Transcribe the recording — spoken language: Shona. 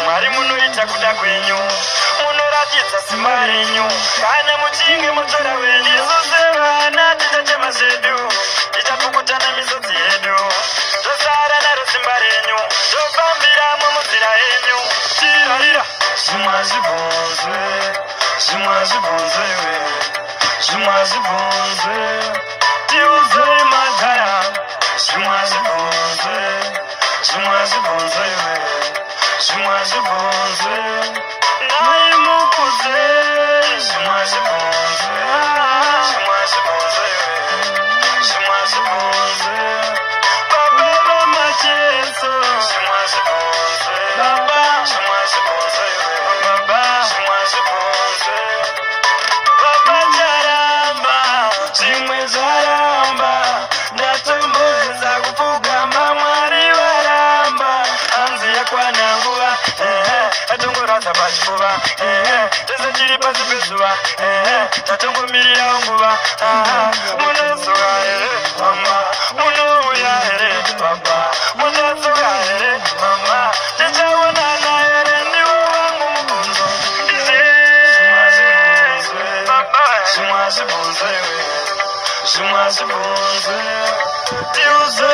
Mwari munoita kuda kwenyu, munoratidza simba renyu. Kana muchinge mutora wenyu, isusu vana tichatema zvedu, tichapukutana misodzi yedu. Zvosara naro simba renyu, tofambiramo munzira yenyu. Tirarira zvimwe zvibvunzwe, zvimwe zvibvunzwe iwe, zvimwe zvibvunzwe, tiudzei magara. Zvimwe zvibvunzwe, zvimwe zvibvunzwe iwe, zvimwe zvibvunzwe, nai mukudze. Zvimwe zvibvunzwe, zvimwe zvibvunzwe iwe, zvimwe zvibvunzwe, baba vamacheso. Zvimwe zvibvunzwe, baba, zvimwe zvibvunzwe iwe, baba, zvimwe zvibvunzwe, baba charamba, zvimwe zvaramba. Ndatombedza kupfugama Mwari varamba. Hanzi yakwana nguva, atongoradza pachifuva, tese tiri pasi pezuva, tatongomirirawo nguva. Munozuva here mama, munouya here baba, munozuva here mama, tichaonana here ndiwo wangu mubvunzo. Zvimwe zvibvunzwe iwe, zvimwe zvibvunzwe, tiudzei